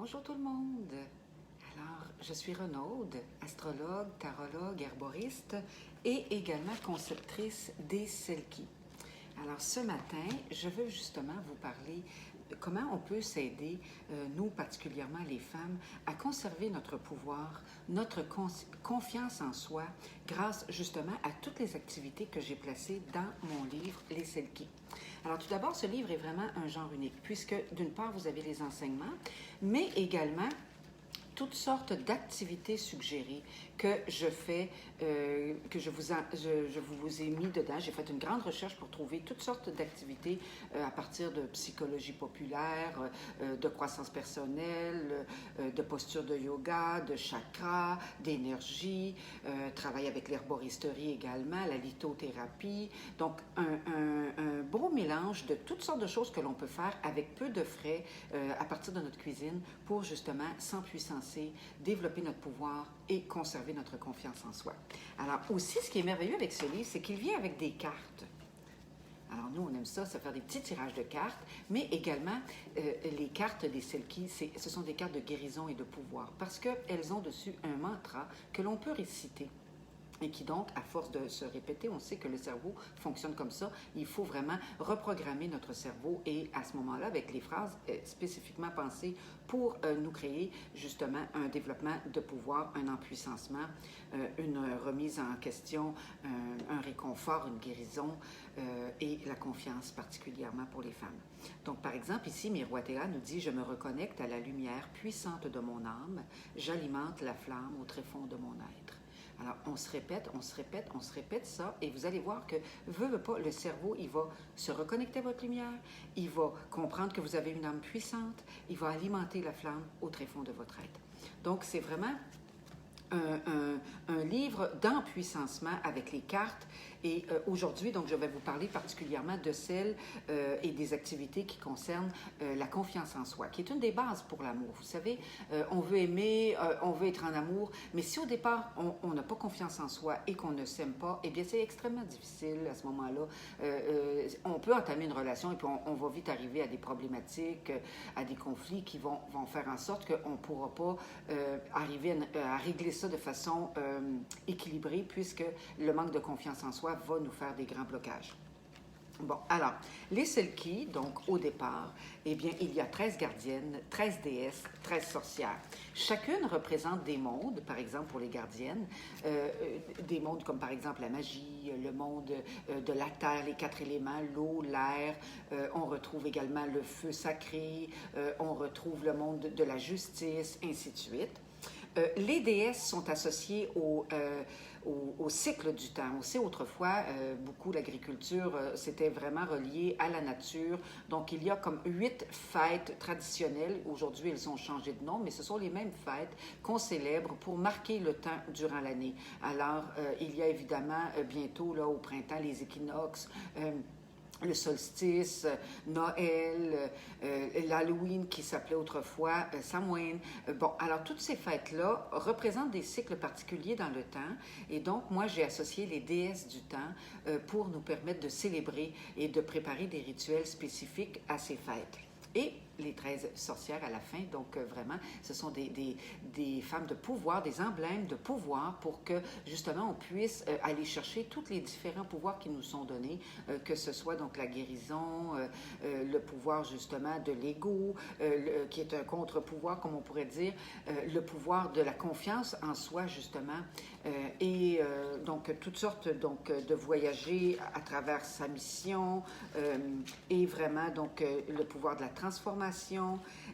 Bonjour tout le monde. Alors, je suis Renaude, astrologue, tarologue, herboriste et également conceptrice des Selkies. Alors, ce matin, je veux justement vous parler de comment on peut s'aider, nous particulièrement les femmes, à conserver notre pouvoir, notre confiance en soi, grâce justement à toutes les activités que j'ai placées dans mon livre Les Selkies. Alors tout d'abord, ce livre est vraiment un genre unique, puisque d'une part, vous avez les enseignements, mais également toutes sortes d'activités suggérées que je fais, que je vous ai mis dedans. J'ai fait une grande recherche pour trouver toutes sortes d'activités à partir de psychologie populaire, de croissance personnelle, de posture de yoga, de chakra, d'énergie, travail avec l'herboristerie également, la lithothérapie. Donc, un beau mélange de toutes sortes de choses que l'on peut faire avec peu de frais à partir de notre cuisine pour justement s'empuissancer, développer notre pouvoir et conserver notre confiance en soi. Alors aussi, ce qui est merveilleux avec ce livre, c'est qu'il vient avec des cartes. Alors nous, on aime ça faire des petits tirages de cartes, mais également les cartes des Selkies, ce sont des cartes de guérison et de pouvoir, parce qu'elles ont dessus un mantra que l'on peut réciter. Et qui donc, à force de se répéter, on sait que le cerveau fonctionne comme ça. Il faut vraiment reprogrammer notre cerveau et à ce moment-là, avec les phrases spécifiquement pensées pour nous créer justement un développement de pouvoir, un empuissancement, une remise en question, un réconfort, une guérison et la confiance particulièrement pour les femmes. Donc, par exemple, ici, Miroitea nous dit « Je me reconnecte à la lumière puissante de mon âme, j'alimente la flamme au tréfonds de mon être. » Alors, on se répète ça, et vous allez voir que, veut pas, le cerveau, il va se reconnecter à votre lumière, il va comprendre que vous avez une âme puissante, il va alimenter la flamme au tréfonds de votre être. Donc, c'est vraiment un livre d'empuissancement avec les cartes. Et aujourd'hui, donc, je vais vous parler particulièrement de celles et des activités qui concernent la confiance en soi, qui est une des bases pour l'amour. Vous savez, on veut aimer, on veut être en amour, mais si au départ, on n'a pas confiance en soi et qu'on ne s'aime pas, eh bien, c'est extrêmement difficile à ce moment-là. On peut entamer une relation et puis on va vite arriver à des problématiques, à des conflits qui vont faire en sorte qu'on ne pourra pas arriver à régler ça de façon équilibrée, puisque le manque de confiance en soi va nous faire des grands blocages. Bon, alors, les Selkies, donc au départ, eh bien, il y a 13 gardiennes, 13 déesses, 13 sorcières. Chacune représente des mondes, par exemple pour les gardiennes, des mondes comme par exemple la magie, le monde de la terre, les 4 éléments, l'eau, l'air. On retrouve également le feu sacré, on retrouve le monde de la justice, ainsi de suite. Les déesses sont associées au cycle du temps. On sait autrefois, beaucoup l'agriculture, c'était vraiment relié à la nature. Donc, il y a comme 8 fêtes traditionnelles. Aujourd'hui, elles ont changé de nom, mais ce sont les mêmes fêtes qu'on célèbre pour marquer le temps durant l'année. Alors, il y a évidemment bientôt, là, au printemps, les équinoxes, le solstice, Noël, l'Halloween qui s'appelait autrefois Samhain. Bon, alors toutes ces fêtes-là représentent des cycles particuliers dans le temps, et donc moi j'ai associé les déesses du temps pour nous permettre de célébrer et de préparer des rituels spécifiques à ces fêtes. Et les 13 sorcières à la fin, donc vraiment, ce sont des femmes de pouvoir, des emblèmes de pouvoir pour que justement on puisse aller chercher tous les différents pouvoirs qui nous sont donnés, que ce soit donc la guérison, le pouvoir justement de l'ego, qui est un contre-pouvoir comme on pourrait dire, le pouvoir de la confiance en soi justement, et donc toutes sortes donc de voyager à travers sa mission, et vraiment donc le pouvoir de la transformation,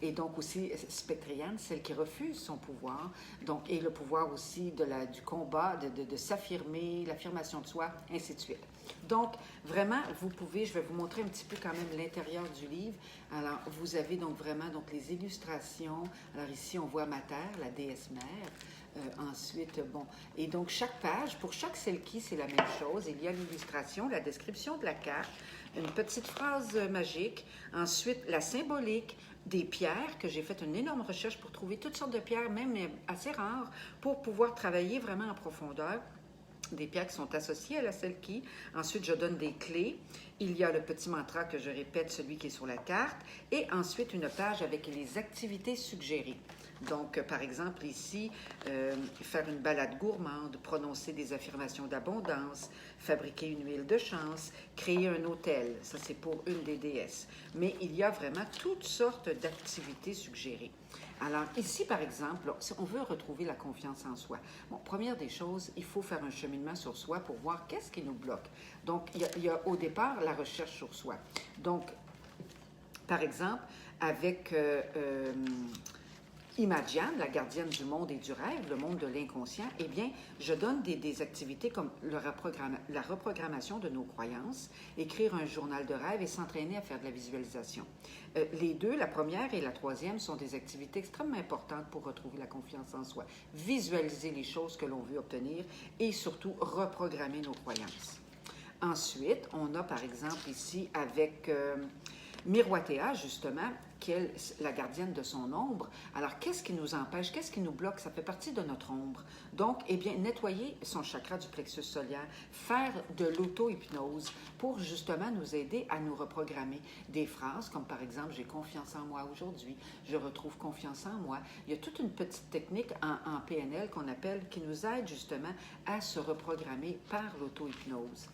et donc aussi Spectriane, celle qui refuse son pouvoir, donc, et le pouvoir aussi du combat, de s'affirmer, l'affirmation de soi, ainsi de suite. Donc, vraiment, vous pouvez, je vais vous montrer un petit peu quand même l'intérieur du livre. Alors, vous avez donc vraiment donc, les illustrations. Alors ici, on voit ma terre, la déesse mère. Ensuite, bon, et donc chaque page, pour chaque Selkie, c'est la même chose. Il y a l'illustration, la description de la carte, une petite phrase magique, ensuite la symbolique des pierres, que j'ai fait une énorme recherche pour trouver toutes sortes de pierres, même assez rares, pour pouvoir travailler vraiment en profondeur. des pierres qui sont associées à la selkie. Ensuite, je donne des clés. Il y a le petit mantra que je répète, celui qui est sur la carte. Et ensuite, une page avec les activités suggérées. Donc, par exemple, ici, faire une balade gourmande, prononcer des affirmations d'abondance, fabriquer une huile de chance, créer un hôtel. Ça, c'est pour une des déesses. Mais il y a vraiment toutes sortes d'activités suggérées. Alors, ici, par exemple, si on veut retrouver la confiance en soi, bon, première des choses, il faut faire un cheminement sur soi pour voir qu'est-ce qui nous bloque. Donc, il y a au départ la recherche sur soi. Donc, par exemple, avec Imagine, la gardienne du monde et du rêve, le monde de l'inconscient, eh bien, je donne des activités comme la reprogrammation de nos croyances, écrire un journal de rêve et s'entraîner à faire de la visualisation. Les deux, la première et la troisième, sont des activités extrêmement importantes pour retrouver la confiance en soi. Visualiser les choses que l'on veut obtenir et surtout reprogrammer nos croyances. Ensuite, on a par exemple ici avec Miroitéa, justement, qui est la gardienne de son ombre. Alors, qu'est-ce qui nous empêche? Qu'est-ce qui nous bloque? Ça fait partie de notre ombre. Donc, eh bien, nettoyer son chakra du plexus solaire, faire de l'auto-hypnose pour justement nous aider à nous reprogrammer des phrases comme par exemple « J'ai confiance en moi aujourd'hui »,« Je retrouve confiance en moi ». Il y a toute une petite technique en PNL qu'on appelle, qui nous aide justement à se reprogrammer par l'auto-hypnose.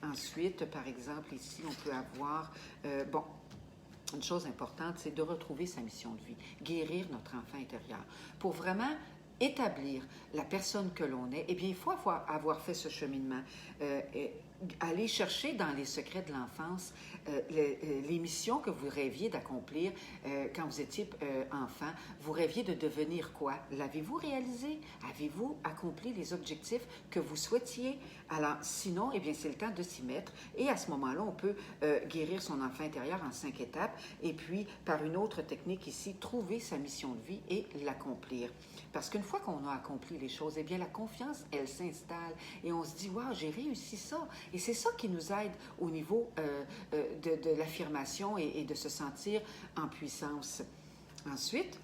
Ensuite, par exemple, ici, on peut avoir, une chose importante, c'est de retrouver sa mission de vie, guérir notre enfant intérieur. Pour vraiment établir la personne que l'on est, eh bien, il faut avoir fait ce cheminement, aller chercher dans les secrets de l'enfance les missions que vous rêviez d'accomplir quand vous étiez enfant. Vous rêviez de devenir quoi? L'avez-vous réalisé? Avez-vous accompli les objectifs que vous souhaitiez? Alors, sinon, eh bien, c'est le temps de s'y mettre. Et à ce moment-là, on peut guérir son enfant intérieur en 5 étapes. Et puis, par une autre technique ici, trouver sa mission de vie et l'accomplir. Parce qu'une fois qu'on a accompli les choses, eh bien, la confiance, elle s'installe. Et on se dit, « Wow, j'ai réussi ça ». Et c'est ça qui nous aide au niveau de l'affirmation et de se sentir en puissance. Ensuite,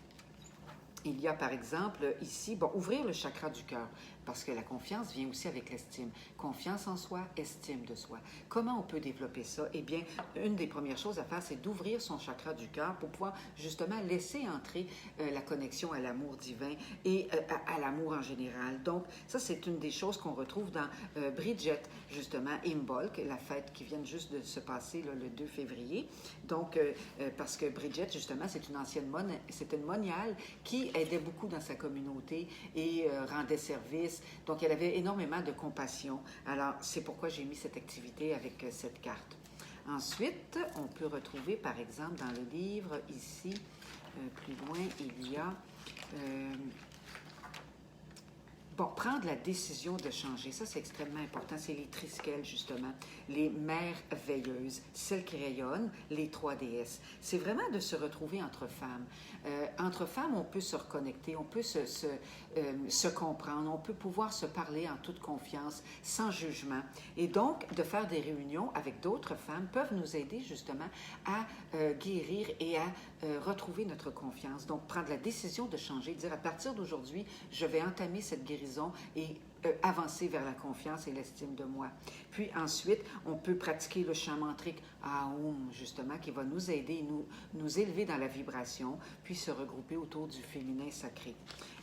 il y a par exemple ici, ouvrir le chakra du cœur, parce que la confiance vient aussi avec l'estime. Confiance en soi, estime de soi. Comment on peut développer ça? Eh bien, une des premières choses à faire, c'est d'ouvrir son chakra du cœur pour pouvoir justement laisser entrer la connexion à l'amour divin et à l'amour en général. Donc, ça, c'est une des choses qu'on retrouve dans Bridget, justement, Imbolc, la fête qui vient juste de se passer là, le 2 février. Donc, parce que Bridget, justement, c'est une moniale qui aidait beaucoup dans sa communauté et rendait service. Donc, elle avait énormément de compassion. Alors, c'est pourquoi j'ai mis cette activité avec cette carte. Ensuite, on peut retrouver, par exemple, dans le livre, ici, plus loin, il y a... prendre la décision de changer, ça c'est extrêmement important. C'est les Triskels, justement, les mères veilleuses, celles qui rayonnent, les 3 déesses. C'est vraiment de se retrouver entre femmes. Entre femmes, on peut se reconnecter, on peut se comprendre, on peut pouvoir se parler en toute confiance, sans jugement. Et donc, de faire des réunions avec d'autres femmes peuvent nous aider justement à guérir et à retrouver notre confiance. Donc, prendre la décision de changer, dire à partir d'aujourd'hui, je vais entamer cette guérison et avancer vers la confiance et l'estime de moi. Puis ensuite, on peut pratiquer le chant mantrique Aum, justement, qui va nous aider, nous élever dans la vibration, puis se regrouper autour du féminin sacré.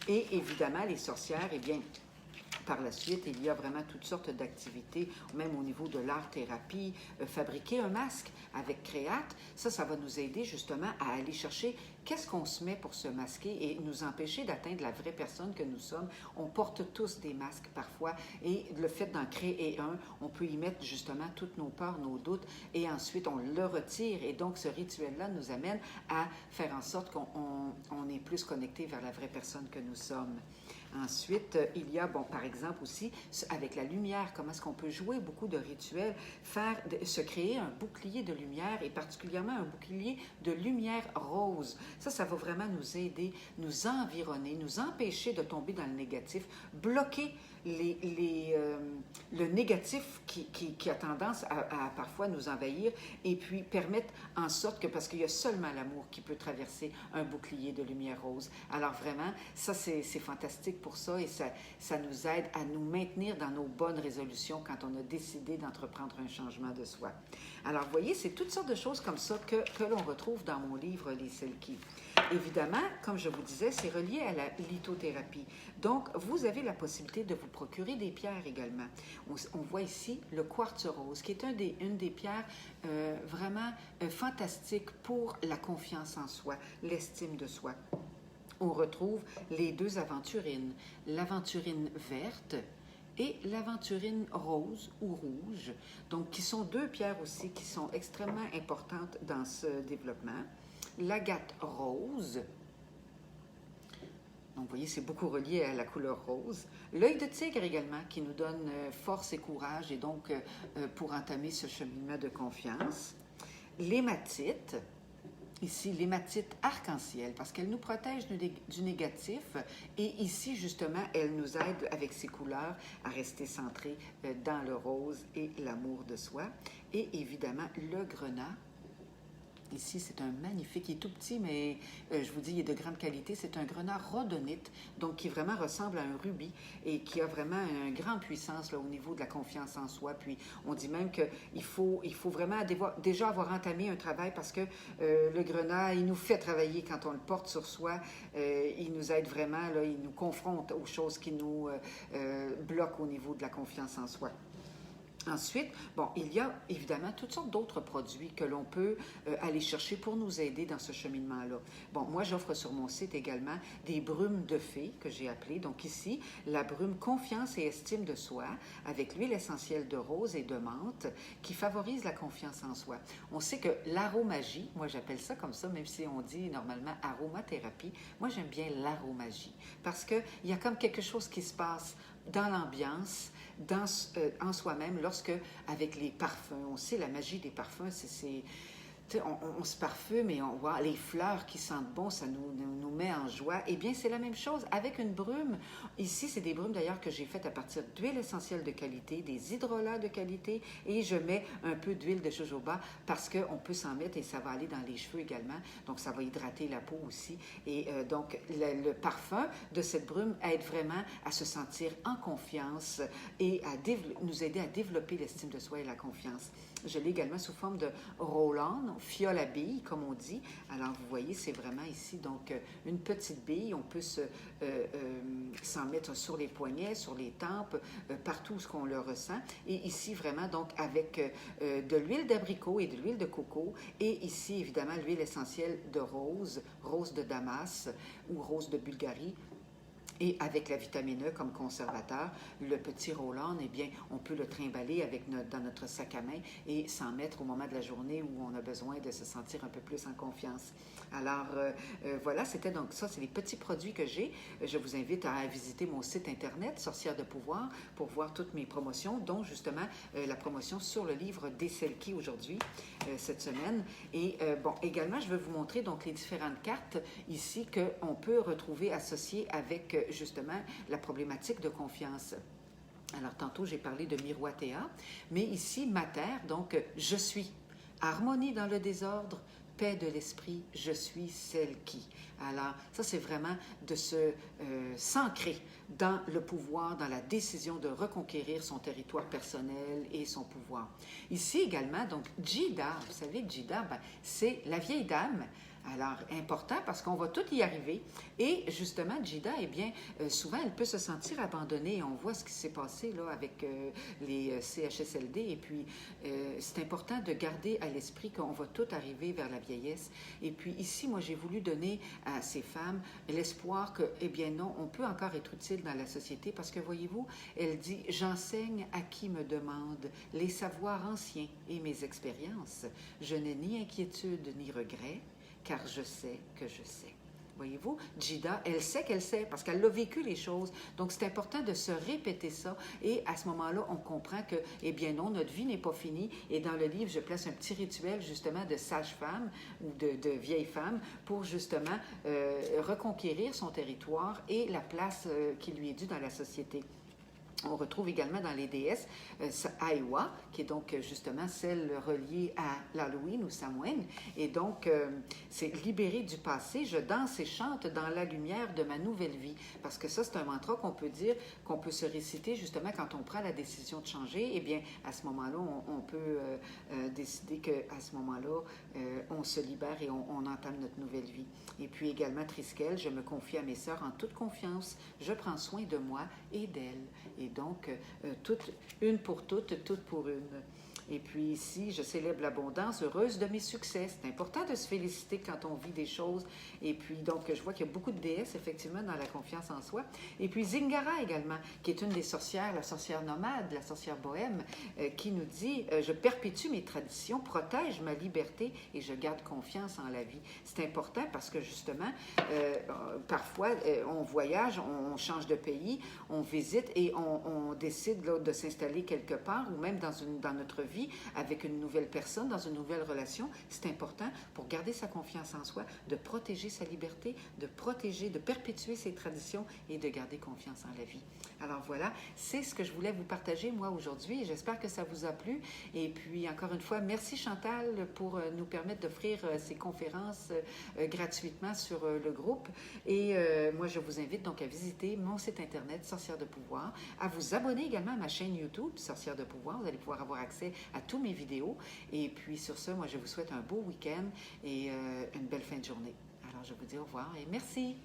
Et évidemment, les sorcières, eh bien, par la suite, il y a vraiment toutes sortes d'activités, même au niveau de l'art-thérapie. Fabriquer un masque avec Créate, ça va nous aider justement à aller chercher qu'est-ce qu'on se met pour se masquer et nous empêcher d'atteindre la vraie personne que nous sommes. On porte tous des masques parfois et le fait d'en créer un, on peut y mettre justement toutes nos peurs, nos doutes et ensuite on le retire. Et donc ce rituel-là nous amène à faire en sorte qu'on est plus connecté vers la vraie personne que nous sommes. Ensuite, il y a, par exemple aussi, avec la lumière, comment est-ce qu'on peut jouer beaucoup de rituels, se créer un bouclier de lumière et particulièrement un bouclier de lumière rose. Ça va vraiment nous aider, nous environner, nous empêcher de tomber dans le négatif, bloquer le négatif qui a tendance à parfois nous envahir et puis permettre en sorte que, parce qu'il y a seulement l'amour qui peut traverser un bouclier de lumière rose. Alors vraiment, ça c'est fantastique pour ça et ça nous aide à nous maintenir dans nos bonnes résolutions quand on a décidé d'entreprendre un changement de soi. Alors, vous voyez, c'est toutes sortes de choses comme ça que l'on retrouve dans mon livre Les Selkies. Évidemment, comme je vous disais, c'est relié à la lithothérapie. Donc, vous avez la possibilité de vous procurer des pierres également. On voit ici le quartz rose, qui est une des pierres vraiment fantastiques pour la confiance en soi, l'estime de soi. On retrouve les deux aventurines, l'aventurine verte et l'aventurine rose ou rouge, donc qui sont deux pierres aussi qui sont extrêmement importantes dans ce développement. L'agate rose, donc vous voyez, c'est beaucoup relié à la couleur rose. L'œil de tigre également, qui nous donne force et courage, et donc pour entamer ce cheminement de confiance. L'hématite, ici l'hématite arc-en-ciel, parce qu'elle nous protège du négatif, et ici justement, elle nous aide avec ses couleurs à rester centrés dans le rose et l'amour de soi. Et évidemment, le grenat. Ici, c'est un magnifique, il est tout petit, mais je vous dis, il est de grande qualité. C'est un grenat rhodonite, donc qui vraiment ressemble à un rubis et qui a vraiment une grande puissance là, au niveau de la confiance en soi. Puis, on dit même qu'il faut vraiment déjà avoir entamé un travail parce que le grenat, il nous fait travailler quand on le porte sur soi. Il nous aide vraiment, là, il nous confronte aux choses qui nous bloquent au niveau de la confiance en soi. Ensuite, bon, il y a évidemment toutes sortes d'autres produits que l'on peut aller chercher pour nous aider dans ce cheminement-là. Bon, moi, j'offre sur mon site également des brumes de fée que j'ai appelées. Donc ici, la brume confiance et estime de soi avec l'huile essentielle de rose et de menthe qui favorise la confiance en soi. On sait que l'aromagie, moi j'appelle ça comme ça, même si on dit normalement aromathérapie, moi j'aime bien l'aromagie parce qu'il y a comme quelque chose qui se passe dans l'ambiance, en soi-même, lorsque, avec les parfums, on sait la magie des parfums, on se parfume et on voit les fleurs qui sentent bon, ça nous met en joie. Eh bien, c'est la même chose avec une brume. Ici, c'est des brumes d'ailleurs que j'ai faites à partir d'huile essentielle de qualité, des hydrolats de qualité et je mets un peu d'huile de jojoba parce qu'on peut s'en mettre et ça va aller dans les cheveux également. Donc, ça va hydrater la peau aussi. Et donc, le parfum de cette brume aide vraiment à se sentir en confiance et à nous aider à développer l'estime de soi et la confiance. Je l'ai également sous forme de roll-on, fiole à billes, comme on dit. Alors, vous voyez, c'est vraiment ici, donc, une petite bille. On peut s'en mettre sur les poignets, sur les tempes, partout où on le ressent. Et ici, vraiment, donc, avec de l'huile d'abricot et de l'huile de coco. Et ici, évidemment, l'huile essentielle de rose, rose de Damas ou rose de Bulgarie. Et avec la vitamine E comme conservateur, le petit roll-on, eh bien, on peut le trimballer dans notre sac à main et s'en mettre au moment de la journée où on a besoin de se sentir un peu plus en confiance. Alors, voilà, c'était donc ça, c'est les petits produits que j'ai. Je vous invite à visiter mon site Internet, Sorcière de pouvoir, pour voir toutes mes promotions, dont justement la promotion sur le livre des Selkies aujourd'hui, cette semaine. Et bon, également, je vais vous montrer donc les différentes cartes ici qu'on peut retrouver associées avec justement la problématique de confiance. Alors, tantôt, j'ai parlé de miroitéa, mais ici, mater, donc, je suis. Harmonie dans le désordre, paix de l'esprit, je suis celle qui. Alors, ça, c'est vraiment de se s'ancrer dans le pouvoir, dans la décision de reconquérir son territoire personnel et son pouvoir. Ici également, donc, Jida, vous savez, Jida, c'est la vieille dame. Alors, important parce qu'on va tout y arriver. Et justement, Jida, eh bien, souvent, elle peut se sentir abandonnée. On voit ce qui s'est passé là avec les CHSLD. Et puis, c'est important de garder à l'esprit qu'on va tout arriver vers la vieillesse. Et puis, ici, moi, j'ai voulu donner à ces femmes l'espoir que, eh bien non, on peut encore être utile dans la société parce que, voyez-vous, elle dit « J'enseigne à qui me demande les savoirs anciens et mes expériences. Je n'ai ni inquiétude ni regret. Car je sais que je sais. » Voyez-vous, Jida, elle sait qu'elle sait parce qu'elle a vécu les choses. Donc, c'est important de se répéter ça. Et à ce moment-là, on comprend que, eh bien non, notre vie n'est pas finie. Et dans le livre, je place un petit rituel justement de sage-femme ou de vieille femme pour justement reconquérir son territoire et la place qui lui est due dans la société. On retrouve également dans les déesses Aiwa, qui est donc justement celle reliée à l'Halloween ou Samhain. Et donc, c'est libéré du passé, je danse et chante dans la lumière de ma nouvelle vie. Parce que ça, c'est un mantra qu'on peut dire, qu'on peut se réciter justement quand on prend la décision de changer. Eh bien, à ce moment-là, on peut décider qu'à ce moment-là, on se libère et on entame notre nouvelle vie. Et puis également, Triskel, je me confie à mes sœurs en toute confiance. Je prends soin de moi et d'elles. Et donc, une pour toutes, toutes pour une. Et puis ici, je célèbre l'abondance, heureuse de mes succès. C'est important de se féliciter quand on vit des choses. Et puis, donc, je vois qu'il y a beaucoup de déesses, effectivement, dans la confiance en soi. Et puis Zingara également, qui est une des sorcières, la sorcière nomade, la sorcière bohème, qui nous dit « Je perpétue mes traditions, protège ma liberté et je garde confiance en la vie. » C'est important parce que, justement, parfois, on voyage, on change de pays, on visite et on décide là, de s'installer quelque part ou même dans notre vie avec une nouvelle personne, dans une nouvelle relation. C'est important pour garder sa confiance en soi, de protéger sa liberté, de protéger, de perpétuer ses traditions et de garder confiance en la vie. Alors voilà, c'est ce que je voulais vous partager moi aujourd'hui. J'espère que ça vous a plu. Et puis encore une fois, merci Chantal pour nous permettre d'offrir ces conférences gratuitement sur le groupe. Et moi, je vous invite donc à visiter mon site internet Sorcière de pouvoir, à vous abonner également à ma chaîne YouTube Sorcière de pouvoir. Vous allez pouvoir avoir accès à tous mes vidéos. Et puis sur ce, moi, je vous souhaite un beau week-end et une belle fin de journée. Alors, je vous dis au revoir et merci.